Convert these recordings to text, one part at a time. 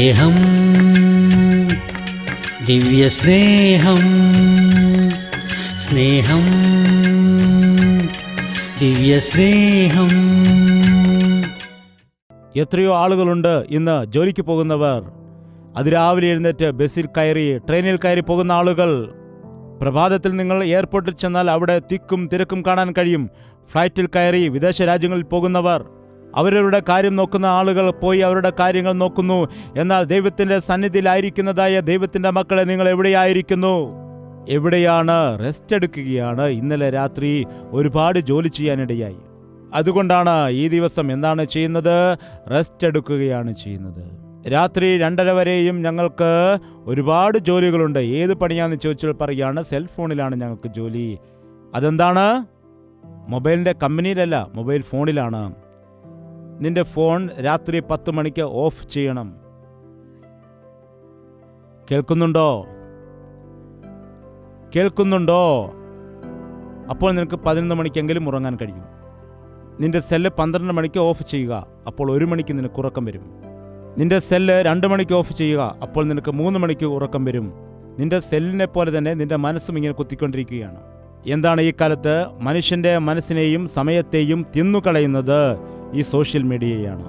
സ്നേഹം, ദിവ്യസ്നേഹം, സ്നേഹം, ദിവ്യസ്നേഹം. എത്രയോ ആളുകളുണ്ട് ഇന്ന് ജോലിക്ക് പോകുന്നവർ, അതിരാവിലെ എഴുന്നേറ്റ് ബസ്സിൽ കയറി ട്രെയിനിൽ കയറി പോകുന്ന ആളുകൾ. പ്രഭാതത്തിൽ നിങ്ങൾ എയർപോർട്ടിൽ ചെന്നാൽ അവിടെ തിക്കും തിരക്കും കാണാൻ കഴിയും. ഫ്ലൈറ്റിൽ കയറി വിദേശ രാജ്യങ്ങളിൽ പോകുന്നവർ, അവരവരുടെ കാര്യം നോക്കുന്ന ആളുകൾ പോയി അവരുടെ കാര്യങ്ങൾ നോക്കുന്നു. എന്നാൽ ദൈവത്തിൻ്റെ സന്നിധിയിലായിരിക്കുന്നതായ ദൈവത്തിൻ്റെ മക്കളെ, നിങ്ങൾ എവിടെയായിരിക്കുന്നു? എവിടെയാണ്? റെസ്റ്റ് എടുക്കുകയാണ്. ഇന്നലെ രാത്രി ഒരുപാട് ജോലി ചെയ്യാനിടയായി. അതുകൊണ്ടാണ് ഈ ദിവസം എന്താണ് ചെയ്യുന്നത്? റെസ്റ്റ് എടുക്കുകയാണ് ചെയ്യുന്നത്. രാത്രി 2:30 വരെയും ഞങ്ങൾക്ക് ഒരുപാട് ജോലികളുണ്ട്. ഏത് പണിയാണെന്ന് ചോദിച്ചാൽ പറയുകയാണ്, സെൽഫോണിലാണ് ഞങ്ങൾക്ക് ജോലി. അതെന്താണ്? മൊബൈലിൻ്റെ കമ്പനിയിലല്ല, മൊബൈൽ ഫോണിലാണ്. നിന്റെ ഫോൺ രാത്രി 10 മണിക്ക് ഓഫ് ചെയ്യണം. കേൾക്കുന്നുണ്ടോ? കേൾക്കുന്നുണ്ടോ? അപ്പോൾ നിനക്ക് 11 മണിക്കെങ്കിലും ഉറങ്ങാൻ കഴിയും. നിന്റെ സെല്ല് 12 മണിക്ക് ഓഫ് ചെയ്യുക, അപ്പോൾ 1 മണിക്ക് നിനക്ക് ഉറക്കം വരും. നിന്റെ സെല്ല് 2 മണിക്ക് ഓഫ് ചെയ്യുക, അപ്പോൾ നിനക്ക് 3 മണിക്ക് ഉറക്കം വരും. നിന്റെ സെല്ലിനെ പോലെ തന്നെ നിന്റെ മനസ്സും ഇങ്ങനെ കുത്തിക്കൊണ്ടിരിക്കുകയാണ്. എന്താണ് ഈ കാലത്ത് മനുഷ്യൻ്റെ മനസ്സിനെയും സമയത്തെയും തിന്നുകളയുന്നത്? ഈ സോഷ്യൽ മീഡിയയാണ്.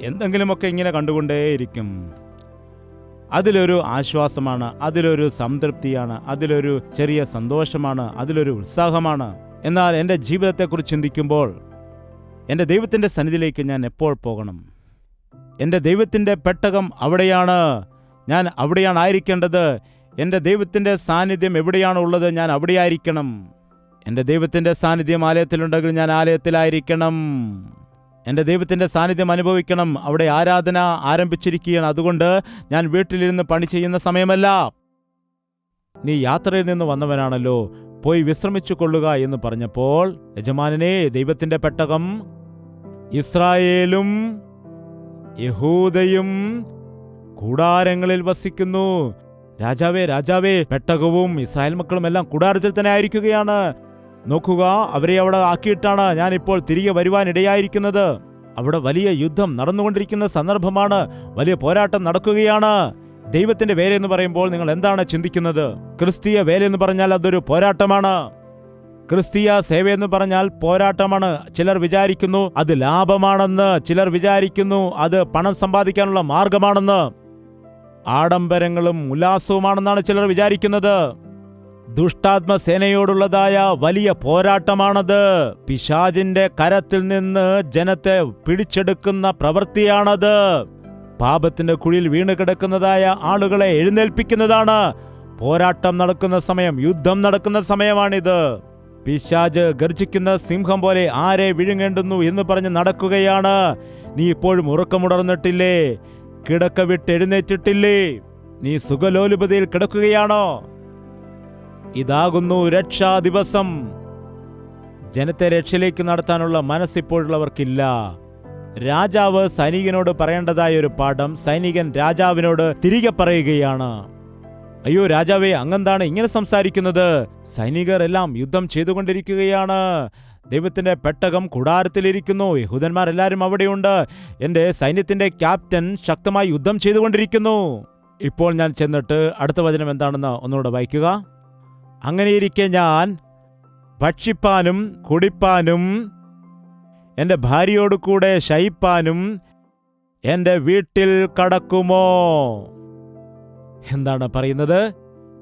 എന്തെങ്കിലുമൊക്കെ ഇങ്ങനെ കണ്ടുകൊണ്ടേയിരിക്കും. അതിലൊരു ആശ്വാസമാണ്, അതിലൊരു സംതൃപ്തിയാണ്, അതിലൊരു ചെറിയ സന്തോഷമാണ്, അതിലൊരു ഉത്സാഹമാണ്. എന്നാൽ എൻ്റെ ജീവിതത്തെക്കുറിച്ച് ചിന്തിക്കുമ്പോൾ എൻ്റെ ദൈവത്തിൻ്റെ സന്നിധിയിലേക്ക് ഞാൻ എപ്പോൾ പോകണം? എൻ്റെ ദൈവത്തിൻ്റെ പെട്ടകം അവിടെയാണ്. ഞാൻ അവിടെയാണ് ആയിരിക്കേണ്ടത്. എൻ്റെ ദൈവത്തിൻ്റെ സാന്നിധ്യം എവിടെയാണ് ഉള്ളത്? ഞാൻ അവിടെയായിരിക്കണം. എൻ്റെ ദൈവത്തിൻ്റെ സാന്നിധ്യം ആലയത്തിലുണ്ടെങ്കിൽ ഞാൻ ആലയത്തിലായിരിക്കണം. എൻ്റെ ദൈവത്തിൻ്റെ സാന്നിധ്യം അനുഭവിക്കണം. അവിടെ ആരാധന ആരംഭിച്ചിരിക്കുകയാണ്. അതുകൊണ്ട് ഞാൻ വീട്ടിലിരുന്ന് പണി ചെയ്യുന്ന സമയമല്ല. നീ യാത്രയിൽ നിന്ന് വന്നവനാണല്ലോ, പോയി വിശ്രമിച്ചു കൊള്ളുക എന്ന് പറഞ്ഞപ്പോൾ, യജമാനനെ, ദൈവത്തിൻ്റെ പെട്ടകം ഇസ്രായേലും യഹൂദയും കൂടാരങ്ങളിൽ വസിക്കുന്നു. രാജാവേ, രാജാവേ, പെട്ടകവും ഇസ്രായേൽ മക്കളും എല്ലാം കൂടാരത്തിൽ തന്നെ ആയിരിക്കുകയാണ്. നോക്കുക, അവരെ അവിടെ ആക്കിയിട്ടാണ് ഞാൻ ഇപ്പോൾ തിരികെ വരുവാനിടയായിരിക്കുന്നത്. അവിടെ വലിയ യുദ്ധം നടന്നുകൊണ്ടിരിക്കുന്ന സന്ദർഭമാണ്. വലിയ പോരാട്ടം നടക്കുകയാണ്. ദൈവത്തിന്റെ വേലയെന്ന് പറയുമ്പോൾ നിങ്ങൾ എന്താണ് ചിന്തിക്കുന്നത്? ക്രിസ്തീയ വേലയെന്ന് പറഞ്ഞാൽ അതൊരു പോരാട്ടമാണ്. ക്രിസ്തീയ സേവയെന്ന് പറഞ്ഞാൽ പോരാട്ടമാണ്. ചിലർ വിചാരിക്കുന്നു അത് ലാഭമാണെന്ന്, ചിലർ വിചാരിക്കുന്നു അത് പണം സമ്പാദിക്കാനുള്ള മാർഗമാണെന്ന്, ആഡംബരങ്ങളും ഉല്ലാസവുമാണെന്നാണ് ചിലർ വിചാരിക്കുന്നത്. ദുഷ്ടാത്മസേനയോടുള്ളതായ വലിയ പോരാട്ടമാണത്. പിശാചിന്റെ കരത്തിൽ നിന്ന് ജനത്തെ പിടിച്ചെടുക്കുന്ന പ്രവൃത്തിയാണത്. പാപത്തിന്റെ കുഴിയിൽ വീണ് കിടക്കുന്നതായ ആളുകളെ എഴുന്നേൽപ്പിക്കുന്നതാണ്. പോരാട്ടം നടക്കുന്ന സമയം, യുദ്ധം നടക്കുന്ന സമയമാണിത്. പിശാച് ഗർജിക്കുന്ന സിംഹം പോലെ ആരെ വിഴുങ്ങേണ്ടുന്നു എന്ന് പറഞ്ഞ് നടക്കുകയാണ്. നീ ഇപ്പോഴും ഉറക്കമുണർന്നിട്ടില്ലേ? കിടക്ക വിട്ട് എഴുന്നേറ്റിട്ടില്ലേ? നീ സുഖലോലുപതയിൽ കിടക്കുകയാണോ? ഇതാകുന്നു രക്ഷാ ദിവസം. ജനത്തെ രക്ഷയിലേക്ക് നടത്താനുള്ള മനസ്സിപ്പോഴുള്ളവർക്കില്ല. രാജാവ് സൈനികനോട് പറയേണ്ടതായ ഒരു പാഠം സൈനികൻ രാജാവിനോട് തിരികെ പറയുകയാണ്. അയ്യോ രാജാവേ, അങ്ങെന്താണ് ഇങ്ങനെ സംസാരിക്കുന്നത്? സൈനികർ എല്ലാം യുദ്ധം ചെയ്തുകൊണ്ടിരിക്കുകയാണ്. ദൈവത്തിന്റെ പെട്ടകം കൂടാരത്തിലിരിക്കുന്നു. യഹൂദന്മാരെല്ലാവരും അവിടെയുണ്ട്. എൻ്റെ സൈന്യത്തിന്റെ ക്യാപ്റ്റൻ ശക്തമായി യുദ്ധം ചെയ്തുകൊണ്ടിരിക്കുന്നു. ഇപ്പോൾ ഞാൻ ചെന്നിട്ട് അടുത്ത വചനം എന്താണെന്ന് ഒന്നുകൂടെ വായിക്കുക. അങ്ങനെയിരിക്കെ ഞാൻ ഭക്ഷിപ്പാനും കുടിപ്പാനും എൻ്റെ ഭാര്യയോട് കൂടെ ശയിപ്പാനും എൻ്റെ വീട്ടിൽ കടക്കുമോ? എന്താണ് പറയുന്നത്?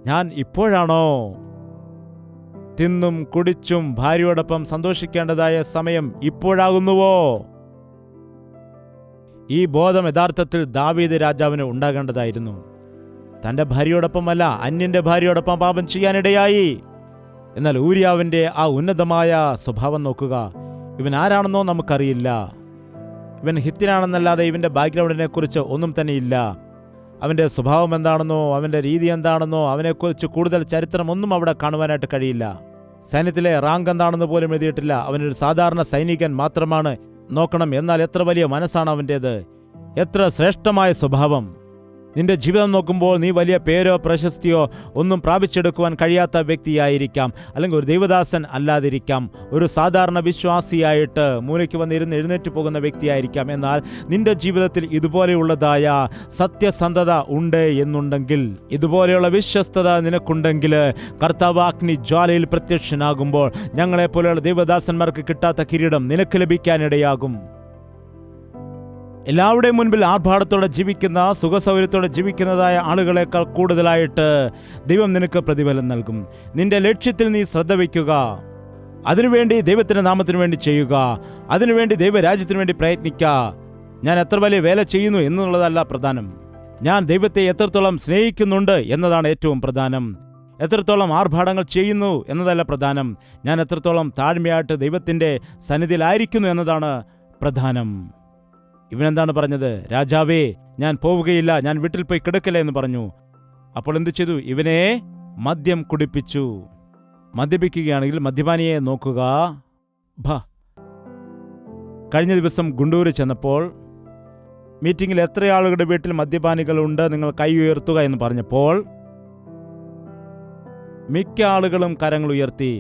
ഞാൻ ഇപ്പോഴാണോ തിന്നും കുടിച്ചും ഭാര്യയോടൊപ്പം സന്തോഷിക്കേണ്ടതായ സമയം ഇപ്പോഴാകുന്നുവോ? ഈ ബോധം യഥാർത്ഥത്തിൽ ദാവീദ് രാജാവിന് ഉണ്ടാകേണ്ടതായിരുന്നു. തൻ്റെ ഭാര്യയോടൊപ്പമല്ല, അന്യന്റെ ഭാര്യയോടൊപ്പം പാപം ചെയ്യാനിടയായി. എന്നാൽ ഊരിയാവിൻ്റെ ആ ഉന്നതമായ സ്വഭാവം നോക്കുക. ഇവൻ ആരാണെന്നോ നമുക്കറിയില്ല. ഇവൻ ഹിത്യനാണെന്നല്ലാതെ ഇവൻ്റെ ബാക്ക്ഗ്രൗണ്ടിനെ കുറിച്ച് ഒന്നും തന്നെയില്ല. അവൻ്റെ സ്വഭാവം എന്താണെന്നോ അവൻ്റെ രീതി എന്താണെന്നോ അവനെക്കുറിച്ച് കൂടുതൽ ചരിത്രമൊന്നും അവിടെ കാണുവാനായിട്ട് കഴിയില്ല. സൈന്യത്തിലെ റാങ്ക് എന്താണെന്ന് പോലും എഴുതിയിട്ടില്ല. അവനൊരു സാധാരണ സൈനികൻ മാത്രമാണ്. നോക്കണം, എന്നാൽ എത്ര വലിയ മനസ്സാണ് അവൻ്റേത്, എത്ര ശ്രേഷ്ഠമായ സ്വഭാവം. നിന്റെ ജീവിതം നോക്കുമ്പോൾ നീ വലിയ പേരോ പ്രശസ്തിയോ ഒന്നും പ്രാപിച്ചെടുക്കുവാൻ കഴിയാത്ത വ്യക്തിയായിരിക്കാം, അല്ലെങ്കിൽ ഒരു ദൈവദാസൻ അല്ലാതിരിക്കാം, ഒരു സാധാരണ വിശ്വാസിയായിട്ട് മൂലയ്ക്ക് വന്നിരുന്ന് എഴുന്നേറ്റ് പോകുന്ന വ്യക്തിയായിരിക്കാം. എന്നാൽ നിന്റെ ജീവിതത്തിൽ ഇതുപോലെയുള്ളതായ സത്യസന്ധത ഉണ്ട് എന്നുണ്ടെങ്കിൽ, ഇതുപോലെയുള്ള വിശ്വസ്തത നിനക്കുണ്ടെങ്കിൽ, കർത്താവ് അഗ്നി ജ്വാലയിൽ പ്രത്യക്ഷനാകുമ്പോൾ ഞങ്ങളെപ്പോലെയുള്ള ദൈവദാസന്മാർക്ക് കിട്ടാത്ത കിരീടം നിനക്ക് ലഭിക്കാനിടയാകും. എല്ലാവരുടെയും മുൻപിൽ ആർഭാടത്തോടെ ജീവിക്കുന്ന, സുഖസൗകര്യത്തോടെ ജീവിക്കുന്നതായ ആളുകളെക്കാൾ കൂടുതലായിട്ട് ദൈവം നിനക്ക് പ്രതിഫലം നൽകും. നിന്റെ ലക്ഷ്യത്തിൽ നീ ശ്രദ്ധ വയ്ക്കുക. അതിനുവേണ്ടി ദൈവത്തിൻ്റെ നാമത്തിന് വേണ്ടി ചെയ്യുക. അതിനുവേണ്ടി ദൈവരാജ്യത്തിന് വേണ്ടി പ്രയത്നിക്കുക. ഞാൻ എത്ര വലിയ വേല ചെയ്യുന്നു എന്നുള്ളതല്ല പ്രധാനം. ഞാൻ ദൈവത്തെ എത്രത്തോളം സ്നേഹിക്കുന്നുണ്ട് എന്നതാണ് ഏറ്റവും പ്രധാനം. എത്രത്തോളം ആർഭാടങ്ങൾ ചെയ്യുന്നു എന്നതല്ല പ്രധാനം. ഞാൻ എത്രത്തോളം താഴ്മയായിട്ട് ദൈവത്തിൻ്റെ സന്നിധിയിലായിരിക്കുന്നു എന്നതാണ് പ്രധാനം. ഇവനെന്താണ് പറഞ്ഞത്? രാജാവേ, ഞാൻ പോവുകയില്ല, ഞാൻ വീട്ടിൽ പോയി കിടക്കില്ല എന്ന് പറഞ്ഞു. അപ്പോൾ എന്തു ചെയ്തു? ഇവനെ മദ്യം കുടിപ്പിച്ചു. മദ്യപിക്കുകയാണെങ്കിൽ മദ്യപാനിയെ നോക്കുക. കഴിഞ്ഞ ദിവസം ഗുണ്ടൂർ ചെന്നപ്പോൾ മീറ്റിംഗിൽ എത്ര ആളുകളുടെ വീട്ടിൽ മദ്യപാനികളുണ്ട്, നിങ്ങൾ കൈ ഉയർത്തുക എന്ന് പറഞ്ഞപ്പോൾ മിക്ക ആളുകളും കരങ്ങൾ ഉയർത്തി.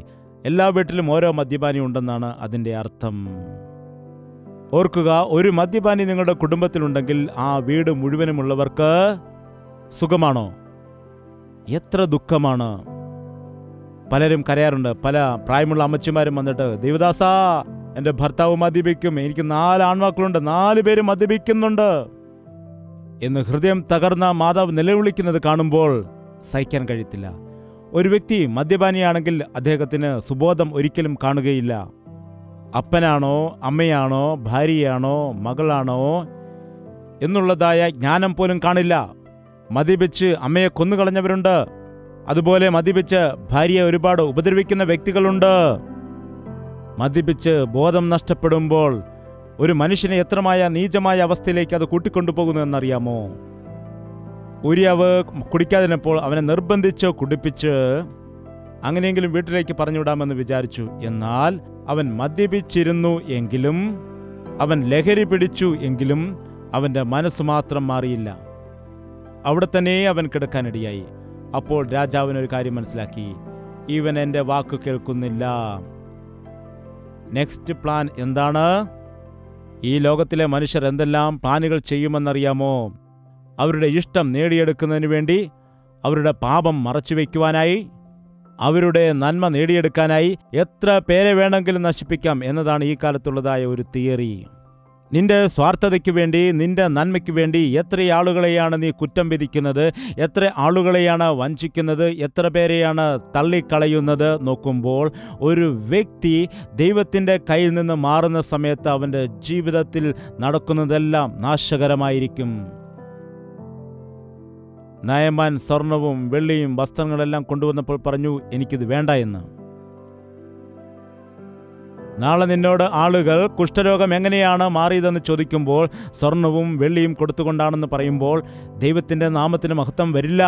എല്ലാ വീട്ടിലും ഓരോ മദ്യപാനി ഉണ്ടെന്നാണ് അതിൻ്റെ അർത്ഥം. ഓർക്കുക, ഒരു മദ്യപാനി നിങ്ങളുടെ കുടുംബത്തിലുണ്ടെങ്കിൽ ആ വീട് മുഴുവനുമുള്ളവർക്ക് സുഖമാണോ? എത്ര ദുഃഖമാണ്. പലരും കരയാറുണ്ട്. പല പ്രായമുള്ള അമ്മച്ചിമാരും വന്നിട്ട്, ദേവദാസാ, എൻ്റെ ഭർത്താവ് മദ്യപിക്കും, എനിക്ക് 4 ആൺമക്കളുണ്ട്, 4 പേരും മദ്യപിക്കുന്നുണ്ട് എന്ന് ഹൃദയം തകർന്ന മാതാവ് നിലവിളിക്കുന്നത് കാണുമ്പോൾ സഹിക്കാൻ കഴിയത്തില്ല. ഒരു വ്യക്തി മദ്യപാനിയാണെങ്കിൽ അദ്ദേഹത്തിന് സുബോധം ഒരിക്കലും കാണുകയില്ല. അപ്പനാണോ, അമ്മയാണോ, ഭാര്യയാണോ, മകളാണോ എന്നുള്ളതായ ജ്ഞാനം പോലും കാണില്ല. മദ്യപിച്ച് അമ്മയെ കൊന്നുകളഞ്ഞവരുണ്ട്. അതുപോലെ മദ്യപിച്ച് ഭാര്യയെ ഒരുപാട് ഉപദ്രവിക്കുന്ന വ്യക്തികളുണ്ട്. മദ്യപിച്ച് ബോധം നഷ്ടപ്പെടുമ്പോൾ ഒരു മനുഷ്യനെ എത്രമായ നീചമായ അവസ്ഥയിലേക്ക് അത് കൂട്ടിക്കൊണ്ടുപോകുന്നു എന്നറിയാമോ? ഉരിയാവ് കുടിക്കാതിരുന്നപ്പോൾ അവനെ നിർബന്ധിച്ച് കുടിപ്പിച്ച് അങ്ങനെയെങ്കിലും വീട്ടിലേക്ക് പറഞ്ഞുവിടാമെന്ന് വിചാരിച്ചു. എന്നാൽ അവൻ മദ്യപിച്ചിരുന്നു എങ്കിലും, അവൻ ലഹരി പിടിച്ചു എങ്കിലും അവൻ്റെ മനസ്സ് മാത്രം മാറിയില്ല. അവിടെ തന്നെ അവൻ കിടക്കാനിടയായി. അപ്പോൾ രാജാവിനൊരു കാര്യം മനസ്സിലാക്കി, ഇവൻ എൻ്റെ വാക്കു കേൾക്കുന്നില്ല. നെക്സ്റ്റ് പ്ലാൻ എന്താണ്? ഈ ലോകത്തിലെ മനുഷ്യർ എന്തെല്ലാം പ്ലാനുകൾ ചെയ്യുമെന്നറിയാമോ? അവരുടെ ഇഷ്ടം നേടിയെടുക്കുന്നതിന് വേണ്ടി, അവരുടെ പാപം മറച്ചുവെക്കുവാനായി, അവരുടെ നന്മ നേടിയെടുക്കാനായി എത്ര പേരെ വേണമെങ്കിലും നശിപ്പിക്കാം എന്നതാണ് ഈ കാലത്തുള്ളതായ ഒരു തിയറി. നിന്റെ സ്വാർത്ഥതയ്ക്ക് വേണ്ടി, നിന്റെ നന്മയ്ക്ക് വേണ്ടി എത്ര ആളുകളെയാണ് നീ കുറ്റം വിധിക്കുന്നത്, എത്ര ആളുകളെയാണ് വഞ്ചിക്കുന്നത്, എത്ര പേരെയാണ് തള്ളിക്കളയുന്നത്. നോക്കുമ്പോൾ ഒരു വ്യക്തി ദൈവത്തിൻ്റെ കയ്യിൽ നിന്ന് മാറുന്ന സമയത്ത് അവൻ്റെ ജീവിതത്തിൽ നടക്കുന്നതെല്ലാം നാശകരമായിരിക്കും. നയമാൻ സ്വർണവും വെള്ളിയും വസ്ത്രങ്ങളെല്ലാം കൊണ്ടുവന്നപ്പോൾ പറഞ്ഞു, എനിക്കിത് വേണ്ട എന്ന്. നാളെ നിന്നോട് ആളുകൾ കുഷ്ഠരോഗം എങ്ങനെയാണ് മാറിയതെന്ന് ചോദിക്കുമ്പോൾ സ്വർണവും വെള്ളിയും കൊടുത്തുകൊണ്ടാണെന്ന് പറയുമ്പോൾ ദൈവത്തിൻ്റെ നാമത്തിന് മഹത്വം വരില്ല.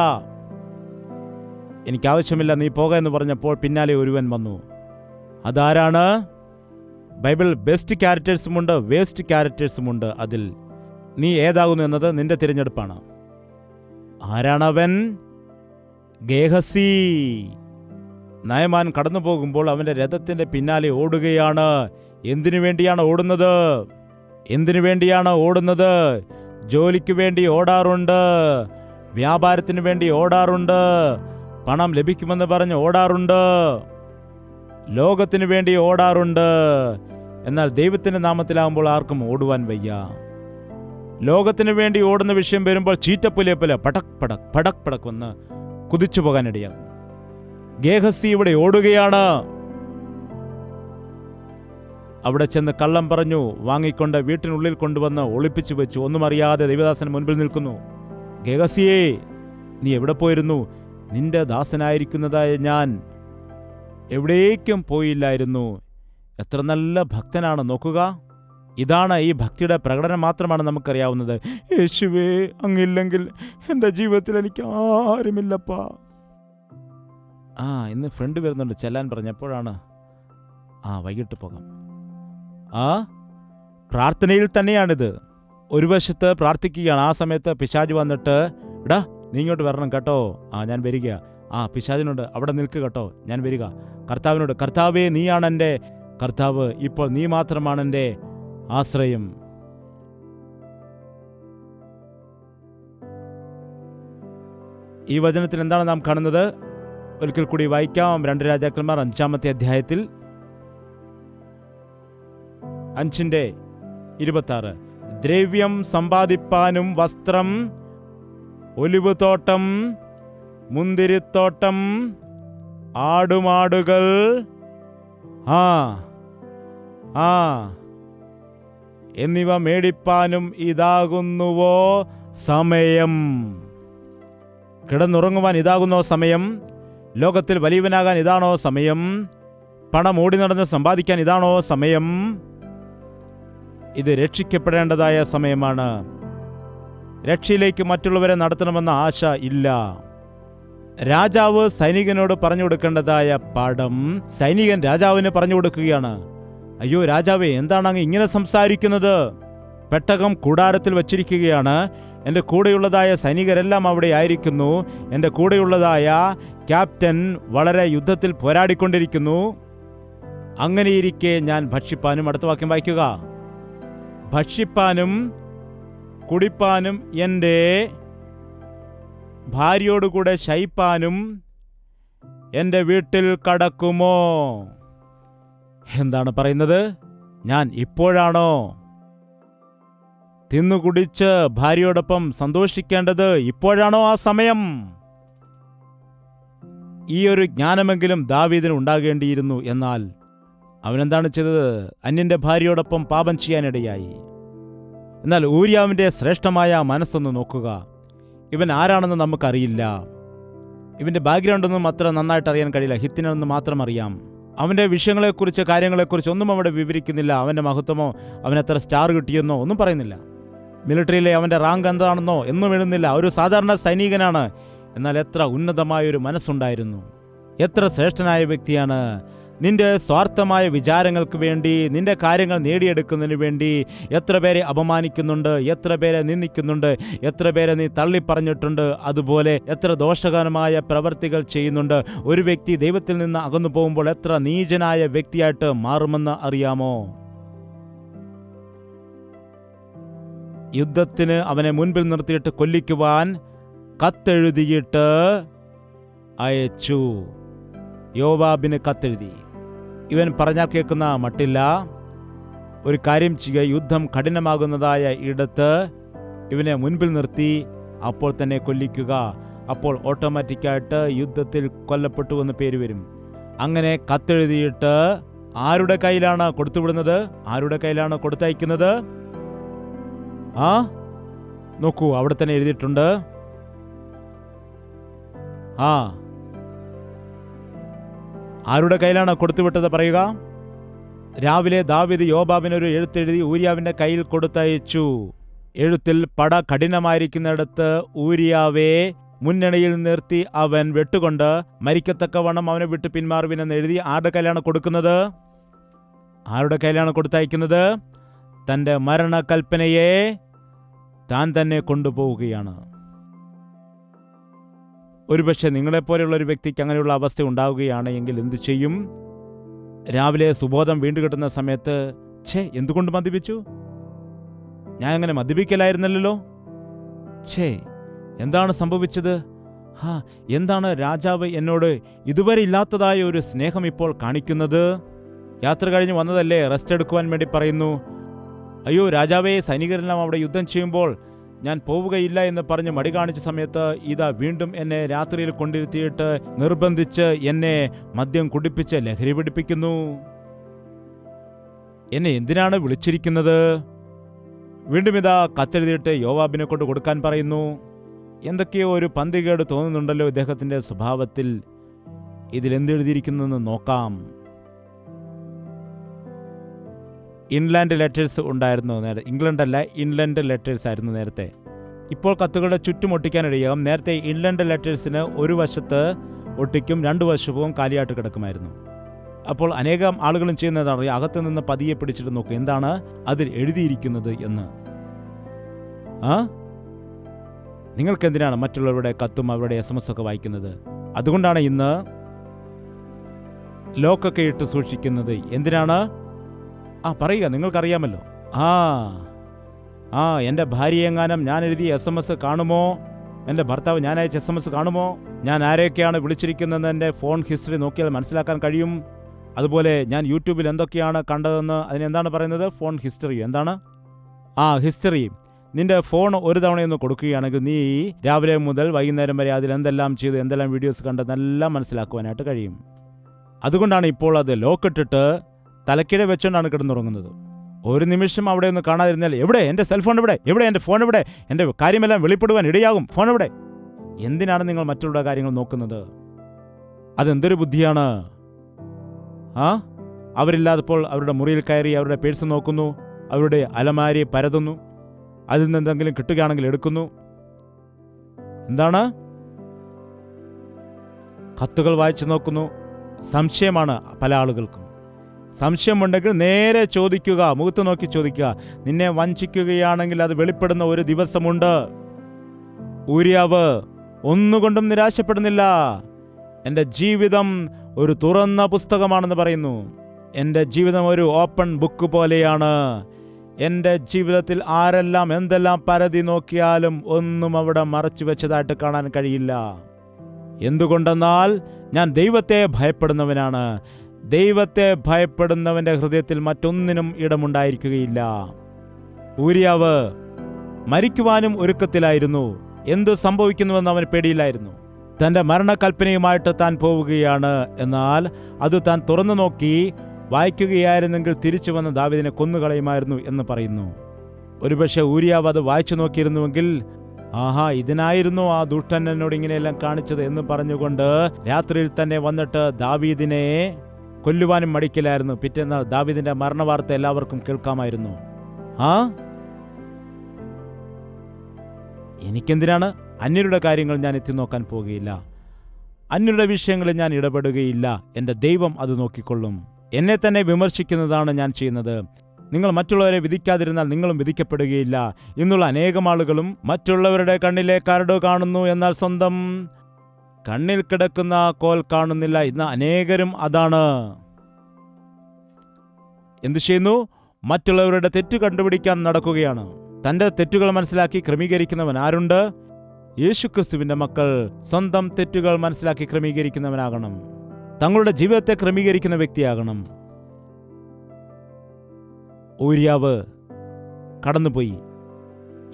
എനിക്കാവശ്യമില്ല, നീ പോക എന്ന് പറഞ്ഞപ്പോൾ പിന്നാലെ ഒരുവൻ വന്നു. അതാരാണ്? ബൈബിൾ ബെസ്റ്റ് ക്യാരക്ടേഴ്സുമുണ്ട്, വേസ്റ്റ് ക്യാരക്ടേഴ്സുമുണ്ട്. അതിൽ നീ ഏതാകുന്നു എന്നത് നിന്റെ തിരഞ്ഞെടുപ്പാണ്. ആരാണവൻ? ഗേഹസി. നയമാൻ കടന്നു പോകുമ്പോൾ അവൻ്റെ രഥത്തിൻ്റെ പിന്നാലെ ഓടുകയാണ്. എന്തിനു വേണ്ടിയാണ് ഓടുന്നത്? എന്തിനു വേണ്ടിയാണ് ഓടുന്നത്? ജോലിക്ക് വേണ്ടി ഓടാറുണ്ട്, വ്യാപാരത്തിന് വേണ്ടി ഓടാറുണ്ട്, പണം ലഭിക്കുമെന്ന് പറഞ്ഞ് ഓടാറുണ്ട്, ലോകത്തിന് വേണ്ടി ഓടാറുണ്ട്. എന്നാൽ ദൈവത്തിൻ്റെ നാമത്തിലാകുമ്പോൾ ആർക്കും ഓടുവാൻ വയ്യ. ലോകത്തിന് വേണ്ടി ഓടുന്ന വിഷയം വരുമ്പോൾ ചീറ്റപ്പുലിയെ പോലെ പടക് പടക് പടക് പടക് വന്ന് കുതിച്ചു പോകാനിടയാകും. ഗേഹസി ഇവിടെ ഓടുകയാണ്. അവിടെ ചെന്ന് കള്ളം പറഞ്ഞു വാങ്ങിക്കൊണ്ട് വീട്ടിനുള്ളിൽ കൊണ്ടുവന്ന് ഒളിപ്പിച്ചു വെച്ചു. ഒന്നും അറിയാതെ ദൈവദാസൻ മുൻപിൽ നിൽക്കുന്നു. ഗേഹസിയേ, നീ എവിടെ പോയിരുന്നു? നിന്റെ ദാസനായിരിക്കുന്നതായ ഞാൻ എവിടേക്കും പോയില്ലായിരുന്നു. എത്ര നല്ല ഭക്തനാണ് നോക്കുക. ഇതാണ് ഈ ഭക്തിയുടെ പ്രകടനം മാത്രമാണ് നമുക്കറിയാവുന്നത്. യേശുവേ, അങ്ങില്ലെങ്കിൽ എൻ്റെ ജീവിതത്തിൽ എനിക്ക് ആരുമില്ലപ്പാ. ഇന്ന് ഫ്രണ്ട് വരുന്നുണ്ട്, ചെല്ലാൻ പറഞ്ഞപ്പോഴാണ്. വൈകിട്ട് പോകാം. പ്രാർത്ഥനയിൽ തന്നെയാണിത്. ഒരു വശത്ത് പ്രാർത്ഥിക്കുകയാണ്, ആ സമയത്ത് പിശാച് വന്നിട്ട് എടാ നീ ഇങ്ങോട്ട് വരണം കേട്ടോ. ഞാൻ വരിക. പിശാചിനോട് അവിടെ നിൽക്കുക കേട്ടോ, ഞാൻ വരിക. കർത്താവിനോട്, കർത്താവേ നീയാണ് എൻ്റെ കർത്താവ്, ഇപ്പോൾ നീ മാത്രമാണ് എൻ്റെ ആശ്രയം. ഈ വചനത്തിൽ എന്താണ് നാം കാണുന്നത്? ഒരിക്കൽ കൂടി വായിക്കാം. 2 രാജാക്കന്മാർ 5-ാമത്തെ അധ്യായത്തിൽ 5:26. ദ്രവ്യം സമ്പാദിപ്പാനും വസ്ത്രം, ഒലിവ് തോട്ടം, മുന്തിരിത്തോട്ടം, ആടുമാടുകൾ, എന്നിവ മേടിപ്പാനും ഇതാകുന്നുവോ സമയം. കിടന്നുറങ്ങുവാൻ ഇതാകുന്നോ സമയം? ലോകത്തിൽ വലിയവനാകാൻ ഇതാണോ സമയം? പണം ഓടി നടന്ന് സമ്പാദിക്കാൻ ഇതാണോ സമയം? ഇത് രക്ഷിക്കപ്പെടേണ്ടതായ സമയമാണ്. രക്ഷയിലേക്ക് മറ്റുള്ളവരെ നടത്തണമെന്ന ആശ ഇല്ല. രാജാവ് സൈനികനോട് പറഞ്ഞു കൊടുക്കേണ്ടതായ പാഠം സൈനികൻ രാജാവിന് പറഞ്ഞു കൊടുക്കുകയാണ്. അയ്യോ രാജാവേ, എന്താണ് അങ്ങ് ഇങ്ങനെ സംസാരിക്കുന്നത്? പെട്ടകം കൂടാരത്തിൽ വച്ചിരിക്കുകയാണ്. എൻ്റെ കൂടെയുള്ളതായ സൈനികരെല്ലാം അവിടെ ആയിരിക്കുന്നു. എൻ്റെ കൂടെയുള്ളതായ ക്യാപ്റ്റൻ വളരെ യുദ്ധത്തിൽ പോരാടിക്കൊണ്ടിരിക്കുന്നു. അങ്ങനെയിരിക്കെ ഞാൻ ഭക്ഷിപ്പാനും, അടുത്ത വാക്യം വായിക്കുക, ഭക്ഷിപ്പാനും കുടിപ്പാനും എൻ്റെ ഭാര്യയോടുകൂടെ ശയിപ്പാനും എൻ്റെ വീട്ടിൽ കടക്കുമോ? എന്താണ് പറയുന്നത്? ഞാൻ ഇപ്പോഴാണോ തിന്നുകുടിച്ച് ഭാര്യയോടൊപ്പം സന്തോഷിക്കേണ്ടത്? ഇപ്പോഴാണോ ആ സമയം? ഈ ഒരു ജ്ഞാനമെങ്കിലും ദാവീദിന് ഉണ്ടാകേണ്ടിയിരുന്നു. എന്നാൽ അവനെന്താണ് ചെയ്തത്? അന്യന്റെ ഭാര്യയോടൊപ്പം പാപം ചെയ്യാനിടയായി. എന്നാൽ ഊരിയാവിൻ്റെ ശ്രേഷ്ഠമായ മനസ്സൊന്ന് നോക്കുക. ഇവൻ ആരാണെന്ന് നമുക്കറിയില്ല. ഇവൻ്റെ ബാക്ക്ഗ്രൗണ്ടൊന്നും അത്ര നന്നായിട്ട് അറിയാൻ കഴിയില്ല. ഹിത്തിനെന്ന് മാത്രം അറിയാം. അവൻ്റെ വിഷയങ്ങളെക്കുറിച്ച്, കാര്യങ്ങളെക്കുറിച്ച് ഒന്നും അവിടെ വിവരിക്കുന്നില്ല. അവൻ്റെ മഹത്വമോ അവനെത്ര സ്റ്റാർ കിട്ടിയെന്നോ ഒന്നും പറയുന്നില്ല. മിലിറ്ററിയിലെ അവൻ്റെ റാങ്ക് എന്താണെന്നോ എന്നും എഴുതുന്നില്ല. ഒരു സാധാരണ സൈനികനാണ്. എന്നാൽ എത്ര ഉന്നതമായൊരു മനസ്സുണ്ടായിരുന്നു! എത്ര ശ്രേഷ്ഠനായ വ്യക്തിയാണ്! നിന്റെ സ്വാർത്ഥമായ വിചാരങ്ങൾക്ക് വേണ്ടി, നിന്റെ കാര്യങ്ങൾ നേടിയെടുക്കുന്നതിന് വേണ്ടി എത്ര പേരെ അപമാനിക്കുന്നുണ്ട്, എത്ര പേരെ നിന്ദിക്കുന്നുണ്ട്, എത്ര പേരെ നീ തള്ളിപ്പറഞ്ഞിട്ടുണ്ട്. അതുപോലെ എത്ര ദോഷകരമായ പ്രവർത്തികൾ ചെയ്യുന്നുണ്ട്. ഒരു വ്യക്തി ദൈവത്തിൽ നിന്ന് അകന്നു പോകുമ്പോൾ എത്ര നീചനായ വ്യക്തിയായിട്ട് മാറുമെന്ന് അറിയാമോ? യുദ്ധത്തിന് അവനെ മുൻപിൽ നിർത്തിയിട്ട് കൊല്ലിക്കുവാൻ കത്തെഴുതിയിട്ട് അയച്ചു. യോവാബിന് കത്തെഴുതി. ഇവൻ പറഞ്ഞാൽ കേൾക്കുന്ന മട്ടില്ല. ഒരു കാര്യം ചെയ്യുക, യുദ്ധം കഠിനമാകുന്നതായ ഇടത്ത് ഇവനെ മുൻപിൽ നിർത്തി അപ്പോൾ തന്നെ കൊല്ലിക്കുക. അപ്പോൾ ഓട്ടോമാറ്റിക്കായിട്ട് യുദ്ധത്തിൽ കൊല്ലപ്പെട്ടു എന്ന് പേര് വരും. അങ്ങനെ കത്തെഴുതിയിട്ട് ആരുടെ കയ്യിലാണ് കൊടുത്തുവിടുന്നത്? ആരുടെ കയ്യിലാണ് കൊടുത്തയക്കുന്നത്? നോക്കൂ, അവിടെ തന്നെ എഴുതിയിട്ടുണ്ട്. ആരുടെ കയ്യിലാണ് കൊടുത്തുവിട്ടത് പറയുക? രാവിലെ ദാവീദ് യോവാബിനൊരു എഴുത്തെഴുതി ഊരിയാവിൻ്റെ കയ്യിൽ കൊടുത്തയച്ചു. എഴുത്തിൽ പട കഠിനമായിരിക്കുന്നിടത്ത് ഊരിയാവെ മുന്നണിയിൽ നിർത്തി അവൻ വെട്ടുകൊണ്ട് മരിക്കത്തക്കവണ്ണം അവനെ വിട്ട് പിന്മാറുവിനെന്ന് എഴുതി ആരുടെ കയ്യിലാണ് കൊടുക്കുന്നത്? ആരുടെ കയ്യിലാണ് കൊടുത്തയക്കുന്നത്? തൻ്റെ മരണകൽപ്പനയെ താൻ തന്നെ കൊണ്ടുപോവുകയാണ്. ഒരുപക്ഷെ നിങ്ങളെപ്പോലെയുള്ള ഒരു വ്യക്തിക്ക് അങ്ങനെയുള്ള അവസ്ഥ ഉണ്ടാവുകയാണ് എങ്കിൽ എന്തു ചെയ്യും? രാവിലെ സുബോധം വീണ്ടും കിട്ടുന്ന സമയത്ത് എന്തുകൊണ്ട് മദ്യപിച്ചു? ഞാൻ അങ്ങനെ മദ്യപിക്കലായിരുന്നല്ലോ. എന്താണ് സംഭവിച്ചത്? എന്താണ് രാജാവ് എന്നോട് ഇതുവരെ ഇല്ലാത്തതായ ഒരു സ്നേഹം ഇപ്പോൾ കാണിക്കുന്നത്? യാത്ര കഴിഞ്ഞ് വന്നതല്ലേ, റെസ്റ്റ് എടുക്കുവാൻ വേണ്ടി പറയുന്നു. അയ്യോ രാജാവേ, സൈനികരെല്ലാം അവിടെ യുദ്ധം ചെയ്യുമ്പോൾ ഞാൻ പോവുകയില്ല എന്ന് പറഞ്ഞ് മടി കാണിച്ച സമയത്ത് ഇതാ വീണ്ടും എന്നെ രാത്രിയിൽ കൊണ്ടിരുത്തിയിട്ട് നിർബന്ധിച്ച് എന്നെ മദ്യം കുടിപ്പിച്ച് ലഹരി പിടിപ്പിക്കുന്നു. എന്നെ എന്തിനാണ് വിളിച്ചിരിക്കുന്നത്? വീണ്ടും ഇതാ കത്തെഴുതിയിട്ട് യോവാബിനെ കൊണ്ട് കൊടുക്കാൻ പറയുന്നു. എന്തൊക്കെയോ ഒരു പന്തികേട് തോന്നുന്നുണ്ടല്ലോ ഇദ്ദേഹത്തിൻ്റെ സ്വഭാവത്തിൽ. ഇതിലെന്തെഴുതിയിരിക്കുന്നെന്ന് നോക്കാം. ഇൻലാൻഡ് ലെറ്റേഴ്സ് ഉണ്ടായിരുന്നു നേരത്തെ. ഇംഗ്ലണ്ടല്ല, ഇൻലൻഡ് ലെറ്റേഴ്സ് ആയിരുന്നു നേരത്തെ. ഇപ്പോൾ കത്തുകളുടെ ചുറ്റും ഒട്ടിക്കാനിടയാകും. നേരത്തെ ഇൻലൻഡ് ലെറ്റേഴ്സിന് ഒരു വശത്ത് ഒട്ടിക്കും, 2 വശവും കാലിയായിട്ട് കിടക്കുമായിരുന്നു. അപ്പോൾ അനേകം ആളുകളും ചെയ്യുന്നതാണ് അകത്ത് നിന്ന് പതിയെ പിടിച്ചിട്ട് നോക്കും എന്താണ് അതിൽ എഴുതിയിരിക്കുന്നത് എന്ന്. നിങ്ങൾക്കെന്തിനാണ് മറ്റുള്ളവരുടെ കത്തും അവരുടെ SMS ഒക്കെ വായിക്കുന്നത്? അതുകൊണ്ടാണ് ഇന്ന് ലോക്കൊക്കെ ഇട്ട് സൂക്ഷിക്കുന്നത്. എന്തിനാണ്? പറയുക, നിങ്ങൾക്കറിയാമല്ലോ. എൻ്റെ ഭാര്യയെങ്ങാനും ഞാൻ എഴുതിയ SMS കാണുമോ? എൻ്റെ ഭർത്താവ് ഞാൻ അയച്ച SMS കാണുമോ? ഞാൻ ആരെയൊക്കെയാണ് വിളിച്ചിരിക്കുന്നതെന്ന് എൻ്റെ ഫോൺ ഹിസ്റ്ററി നോക്കിയാൽ മനസ്സിലാക്കാൻ കഴിയും. അതുപോലെ ഞാൻ യൂട്യൂബിൽ എന്തൊക്കെയാണ് കണ്ടതെന്ന് അതിനെന്താണ് പറയുന്നത്? Phone history. എന്താണ്? ഹിസ്റ്ററി. നിന്റെ ഫോൺ ഒരു തവണയൊന്ന് കൊടുക്കുകയാണെങ്കിൽ നീ രാവിലെ മുതൽ വൈകുന്നേരം വരെ അതിൽ എന്തെല്ലാം ചെയ്തു, എന്തെല്ലാം വീഡിയോസ് കണ്ടതെല്ലാം മനസ്സിലാക്കുവാനായിട്ട് കഴിയും. അതുകൊണ്ടാണ് ഇപ്പോൾ അത് ലോക്കിട്ടിട്ട് തലക്കിടെ വെച്ചുകൊണ്ടാണ് കിടന്നുറങ്ങുന്നത്. ഒരു നിമിഷം അവിടെ ഒന്ന് കാണാതിരുന്നാൽ, എവിടെ എൻ്റെ സെൽഫോൺ, എവിടെ എൻ്റെ ഫോൺ, എൻ്റെ കാര്യമെല്ലാം വെളിപ്പെടുവാൻ ഇടയാകും, ഫോൺ എവിടെ? എന്തിനാണ് നിങ്ങൾ മറ്റുള്ള കാര്യങ്ങൾ നോക്കുന്നത്? അതെന്തൊരു ബുദ്ധിയാണ്! അവരില്ലാത്തപ്പോൾ അവരുടെ മുറിയിൽ കയറി അവരുടെ പേഴ്സ് നോക്കുന്നു, അവരുടെ അലമാരി പരതുന്നു, അതിൽ നിന്ന് എന്തെങ്കിലും കിട്ടുകയാണെങ്കിൽ എടുക്കുന്നു. എന്താണ്? കത്തുകൾ വായിച്ചു നോക്കുന്നു. സംശയമാണ് പല ആളുകൾക്കും. സംശയമുണ്ടെങ്കിൽ നേരെ ചോദിക്കുക, മുഖത്ത് നോക്കി ചോദിക്കുക. നിന്നെ വഞ്ചിക്കുകയാണെങ്കിൽ അത് വെളിപ്പെടുന്ന ഒരു ദിവസമുണ്ട്. ഊരിയാവ് ഒന്നുകൊണ്ടും നിരാശപ്പെടുന്നില്ല. എൻ്റെ ജീവിതം ഒരു തുറന്ന പുസ്തകമാണെന്ന് പറയുന്നു. എൻ്റെ ജീവിതം ഒരു ഓപ്പൺ ബുക്ക് പോലെയാണ്. എൻ്റെ ജീവിതത്തിൽ ആരെല്ലാം എന്തെല്ലാം പരതി നോക്കിയാലും ഒന്നും അവിടെ മറച്ചു വെച്ചതായിട്ട് കാണാൻ കഴിയില്ല. എന്തുകൊണ്ടെന്നാൽ ഞാൻ ദൈവത്തെ ഭയപ്പെടുന്നവനാണ്. ദൈവത്തെ ഭയപ്പെടുന്നവൻ്റെ ഹൃദയത്തിൽ മറ്റൊന്നിനും ഇടമുണ്ടായിരിക്കുകയില്ല. ഊരിയാവ് മരിക്കുവാനും ഒരുക്കത്തിലായിരുന്നു. എന്തു സംഭവിക്കുന്നുവെന്ന് അവന് പേടിയില്ലായിരുന്നു. തൻ്റെ മരണകൽപ്പനയുമായിട്ട് താൻ പോവുകയാണ്. എന്നാൽ അത് താൻ തുറന്നു നോക്കി വായിക്കുകയായിരുന്നെങ്കിൽ തിരിച്ചു വന്ന് ദാവീദിനെ കൊന്നുകളയുമായിരുന്നു എന്ന് പറയുന്നു. ഒരുപക്ഷെ ഊരിയാവ് അത് വായിച്ചു നോക്കിയിരുന്നുവെങ്കിൽ, ഇതിനായിരുന്നു ആ ദുഷ്ടൻ എന്നോട് ഇങ്ങനെയെല്ലാം കാണിച്ചത് എന്ന് പറഞ്ഞുകൊണ്ട് രാത്രിയിൽ തന്നെ വന്നിട്ട് ദാവീദിനെ കൊല്ലുവാനും മടിക്കില്ലായിരുന്നു. പിറ്റേന്നാൾ ദാവീദിന്റെ മരണവാർത്ത എല്ലാവർക്കും കേൾക്കാമായിരുന്നു. എനിക്കെന്തിനാണ്? അന്യരുടെ കാര്യങ്ങൾ ഞാൻ എത്തി നോക്കാൻ പോകുകയില്ല. അന്യരുടെ വിഷയങ്ങളിൽ ഞാൻ ഇടപെടുകയില്ല. എൻ്റെ ദൈവം അത് നോക്കിക്കൊള്ളും. എന്നെ തന്നെ വിമർശിക്കുന്നതാണ് ഞാൻ ചെയ്യുന്നത്. നിങ്ങൾ മറ്റുള്ളവരെ വിധിക്കാതിരുന്നാൽ നിങ്ങളും വിധിക്കപ്പെടുകയില്ല. ഇന്നുള്ള അനേകം ആളുകളും മറ്റുള്ളവരുടെ കണ്ണിലെ കരട് കാണുന്നു, എന്നാൽ സ്വന്തം കണ്ണിൽ കിടക്കുന്ന കോൽ കാണുന്നില്ല. ഇന്ന് അനേകരും അതാണ്. എന്തു ചെയ്യുന്നു? മറ്റുള്ളവരുടെ തെറ്റ് കണ്ടുപിടിക്കാൻ നടക്കുകയാണ്. തൻ്റെ തെറ്റുകൾ മനസ്സിലാക്കി ക്രമീകരിക്കുന്നവൻ ആരുണ്ട്? യേശുക്രിസ്തുവിന്റെ മക്കൾ സ്വന്തം തെറ്റുകൾ മനസ്സിലാക്കി ക്രമീകരിക്കുന്നവനാകണം. തങ്ങളുടെ ജീവിതത്തെ ക്രമീകരിക്കുന്ന വ്യക്തിയാകണം. ഊരിയാവ് കടന്നുപോയി.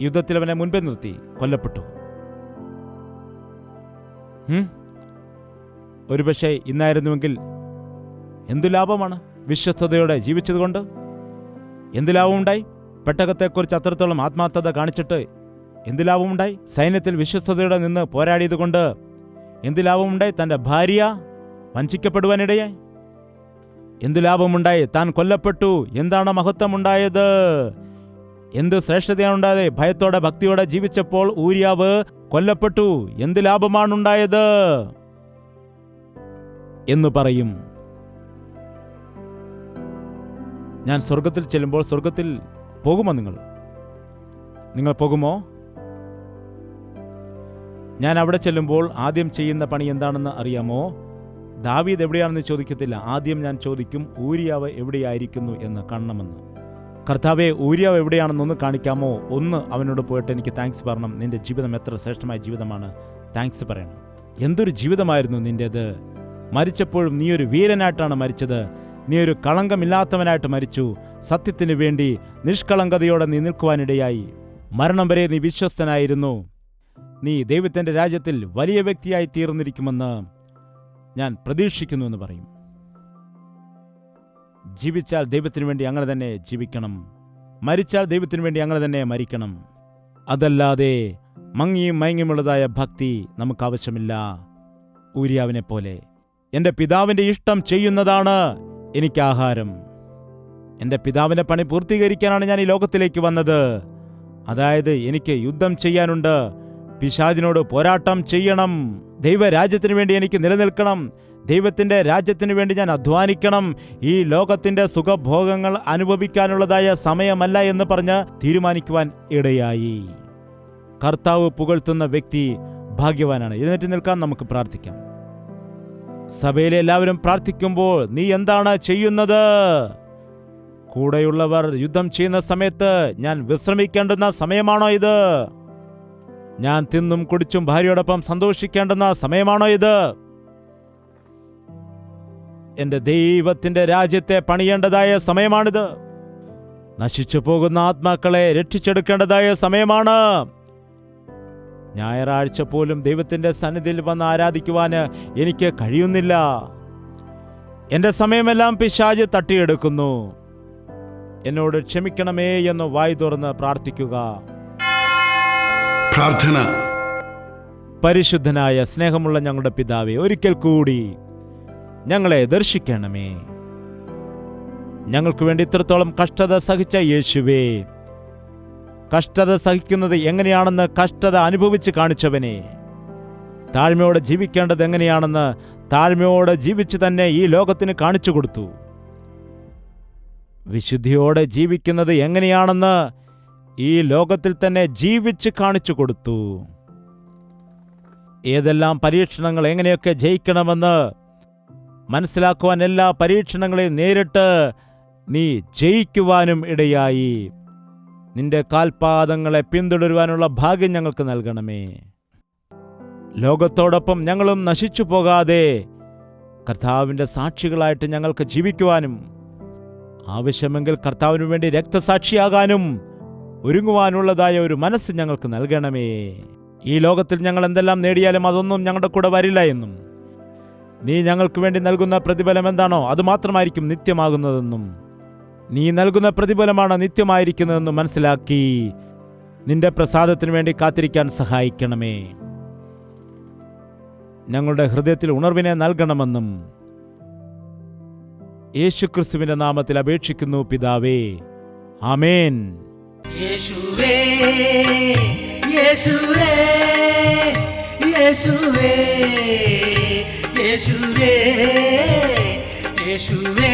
യുദ്ധത്തിൽ അവനെ മുൻപേ നിർത്തി, കൊല്ലപ്പെട്ടു. ഒരുപക്ഷെ ഇന്നായിരുന്നുവെങ്കിൽ എന്തു ലാഭമാണ്? വിശ്വസ്തയോടെ ജീവിച്ചതുകൊണ്ട് എന്തു ലാഭമുണ്ടായി? പെട്ടകത്തെക്കുറിച്ച് അത്രത്തോളം ആത്മാർത്ഥത കാണിച്ചിട്ട് എന്തു ലാഭമുണ്ടായി? സൈന്യത്തിൽ വിശ്വസ്തയോടെ നിന്ന് പോരാടിയതുകൊണ്ട് എന്തു ലാഭമുണ്ടായി? തൻ്റെ ഭാര്യ വഞ്ചിക്കപ്പെടുവാനിടയായി. എന്തു ലാഭമുണ്ടായി? താൻ കൊല്ലപ്പെട്ടു. എന്താണ് മഹത്വമുണ്ടായത്? എന്ത് ശ്രേഷ്ഠതയാണുണ്ടായത്? ഭയത്തോടെ ഭക്തിയോടെ ജീവിച്ചപ്പോൾ ഊരിയാവ് കൊല്ലപ്പെട്ടു. എന്ത് ലാഭമാണുണ്ടായത് എന്ന് പറയും. ഞാൻ സ്വർഗത്തിൽ ചെല്ലുമ്പോൾ, സ്വർഗത്തിൽ പോകുമോ നിങ്ങൾ പോകുമോ? ഞാൻ അവിടെ ചെല്ലുമ്പോൾ ആദ്യം ചെയ്യുന്ന പണി എന്താണെന്ന് അറിയാമോ? ദാവീദ് എവിടെയാണെന്ന് ചോദിക്കത്തില്ല. ആദ്യം ഞാൻ ചോദിക്കും, ഊരിയാവ് എവിടെയായിരിക്കുന്നു എന്ന് കാണണമെന്ന്. കർത്താവേ, ഊരിയാവ് എവിടെയാണെന്നൊന്ന് കാണിക്കാമോ? ഒന്ന് അവനോട് പോയിട്ട് എനിക്ക് താങ്ക്സ് പറയണം. നിന്റെ ജീവിതം എത്ര ശ്രേഷ്ഠമായ ജീവിതമാണ്, താങ്ക്സ് പറയണം. എന്തൊരു ജീവിതമായിരുന്നു നിന്റേത്. മരിച്ചപ്പോഴും നീ ഒരു വീരനായിട്ടാണ് മരിച്ചത്. നീ ഒരു കളങ്കമില്ലാത്തവനായിട്ട് മരിച്ചു. സത്യത്തിനു വേണ്ടി നിഷ്കളങ്കതയോടെ നീ നിൽക്കുവാനിടയായി. മരണം വരെ നീ വിശ്വസ്തനായിരുന്നു. നീ ദൈവത്തിൻ്റെ രാജ്യത്തിൽ വലിയ വ്യക്തിയായി തീർന്നിരിക്കുമെന്ന് ഞാൻ പ്രതീക്ഷിക്കുന്നു എന്ന് പറയും. ജീവിച്ചാൽ ദൈവത്തിനു വേണ്ടി അങ്ങനെ തന്നെ ജീവിക്കണം. മരിച്ചാൽ ദൈവത്തിനു വേണ്ടി അങ്ങനെ തന്നെ മരിക്കണം. അതല്ലാതെ മങ്ങിയും മയങ്ങിയുമുള്ളതായ ഭക്തി നമുക്ക് ആവശ്യമില്ല. ഊരിയാവിനെ പോലെ എൻ്റെ പിതാവിൻ്റെ ഇഷ്ടം ചെയ്യുന്നതാണ് എനിക്ക് ആഹാരം. എൻ്റെ പിതാവിൻ്റെ പണി പൂർത്തീകരിക്കാനാണ് ഞാൻ ഈ ലോകത്തിലേക്ക് വന്നത്. അതായത് എനിക്ക് യുദ്ധം ചെയ്യാനുണ്ട്. പിശാചിനോട് പോരാട്ടം ചെയ്യണം. ദൈവരാജ്യത്തിന് വേണ്ടി എനിക്ക് നിലനിൽക്കണം. ദൈവത്തിൻ്റെ രാജ്യത്തിന് വേണ്ടി ഞാൻ അധ്വാനിക്കണം. ഈ ലോകത്തിൻ്റെ സുഖഭോഗങ്ങൾ അനുഭവിക്കാനുള്ളതായ സമയമല്ല എന്ന് പറഞ്ഞ് തീരുമാനിക്കുവാൻ ഇടയായി. കർത്താവ് പുകഴ്ത്തുന്ന വ്യക്തി ഭാഗ്യവാനാണ്. എഴുന്നേറ്റ് നിൽക്കാൻ നമുക്ക് പ്രാർത്ഥിക്കാം. സഭയിലെ എല്ലാവരും പ്രാർത്ഥിക്കുമ്പോൾ നീ എന്താണ് ചെയ്യുന്നത്? കൂടെയുള്ളവർ യുദ്ധം ചെയ്യുന്ന സമയത്ത് ഞാൻ വിശ്രമിക്കേണ്ടുന്ന സമയമാണോ ഇത്? ഞാൻ തിന്നും കുടിച്ചും ഭാര്യയോടൊപ്പം സന്തോഷിക്കേണ്ടുന്ന സമയമാണോ ഇത്? എന്റെ ദൈവത്തിന്റെ രാജ്യത്തെ പണിയേണ്ടതായ സമയമാണിത്. നശിച്ചു പോകുന്ന ആത്മാക്കളെ രക്ഷിച്ചെടുക്കേണ്ടതായ സമയമാണ്. ഞായറാഴ്ച പോലും ദൈവത്തിന്റെ സന്നിധിയിൽ വന്ന് ആരാധിക്കുവാന് എനിക്ക് കഴിയുന്നില്ല. എന്റെ സമയമെല്ലാം പിശാച് തട്ടിയെടുക്കുന്നു. എന്നോട് ക്ഷമിക്കണമേ എന്ന് വായി തുറന്ന് പ്രാർത്ഥിക്കുക. പ്രാർത്ഥന. പരിശുദ്ധനായ സ്നേഹമുള്ള ഞങ്ങളുടെ പിതാവേ, ഒരിക്കൽ കൂടി ഞങ്ങളെ ദർശിക്കണമേ. ഞങ്ങൾക്ക് വേണ്ടി ഇത്രത്തോളം കഷ്ടത സഹിച്ച യേശുവേ, കഷ്ടത സഹിക്കുന്നത് എങ്ങനെയാണെന്ന് കഷ്ടത അനുഭവിച്ച് കാണിച്ചവനെ, താഴ്മയോടെ ജീവിക്കേണ്ടത് എങ്ങനെയാണെന്ന് താഴ്മയോടെ ജീവിച്ച് തന്നെ ഈ ലോകത്തിന് കാണിച്ചു കൊടുത്തു. വിശുദ്ധിയോടെ ജീവിക്കുന്നത് എങ്ങനെയാണെന്ന് ഈ ലോകത്തിൽ തന്നെ ജീവിച്ച് കാണിച്ചു കൊടുത്തു. ഏതെല്ലാം പരീക്ഷണങ്ങൾ എങ്ങനെയൊക്കെ ജയിക്കണമെന്ന് മനസ്സിലാക്കുവാൻ എല്ലാ പരീക്ഷണങ്ങളെയും നേരിട്ട് നീ ജയിക്കുവാനും ഇടയായി. നിന്റെ കാൽപാദങ്ങളെ പിന്തുടരുവാനുള്ള ഭാഗ്യം ഞങ്ങൾക്ക് നൽകണമേ. ലോകത്തോടൊപ്പം ഞങ്ങളും നശിച്ചു പോകാതെ കർത്താവിൻ്റെ സാക്ഷികളായിട്ട് ഞങ്ങൾക്ക് ജീവിക്കുവാനും ആവശ്യമെങ്കിൽ കർത്താവിനു വേണ്ടി രക്തസാക്ഷിയാകാനും ഒരുങ്ങുവാനുള്ളതായ ഒരു മനസ്സ് ഞങ്ങൾക്ക് നൽകണമേ. ഈ ലോകത്തിൽ ഞങ്ങൾ എന്തെല്ലാം നേടിയാലും അതൊന്നും ഞങ്ങളുടെ കൂടെ വരില്ല എന്നും, നീ ഞങ്ങൾക്ക് വേണ്ടി നൽകുന്ന പ്രതിഫലം എന്താണോ അതുമാത്രമായിരിക്കും നിത്യമാകുന്നതെന്നും, നീ നൽകുന്ന പ്രതിഫലമാണ് നിത്യമായിരിക്കുന്നതെന്നും മനസ്സിലാക്കി നിന്റെ പ്രസാദത്തിനു വേണ്ടി കാത്തിരിക്കാൻ സഹായിക്കണമേ. ഞങ്ങളുടെ ഹൃദയത്തിൽ ഉണർവിനെ നൽകണമെന്നും യേശുക്രിസ്തുവിന്റെ നാമത്തിൽ അപേക്ഷിക്കുന്നു പിതാവേ. ആമേൻ. യേശുവേ യേശുവേ യേശുവേ യേശുവേ യേശുവേ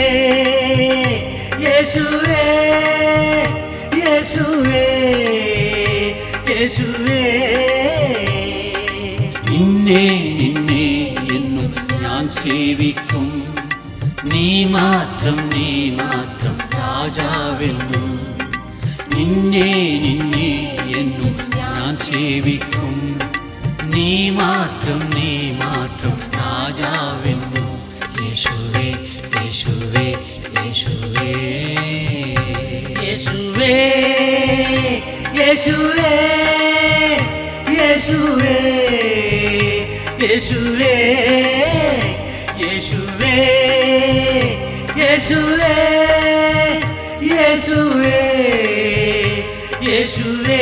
യേശുവേ യേശുവേ യേശുവേ നിന്നെ നിന്നെ എന്നും ഞാൻ സേവിക്കും. നീ മാത്രം രാജാവെന്നും. നിന്നെ നിന്നെ എന്നും ഞാൻ സേവിക്കും. നീ മാത്രം രാജാവെന്നും. യേശുവേ യേശുവേ യേശുവേ യേശുവേ യേശുവേ യേശുവേ യേശുവേ യേശുവേ യേശുവേ യേശുവേ യേശുവേ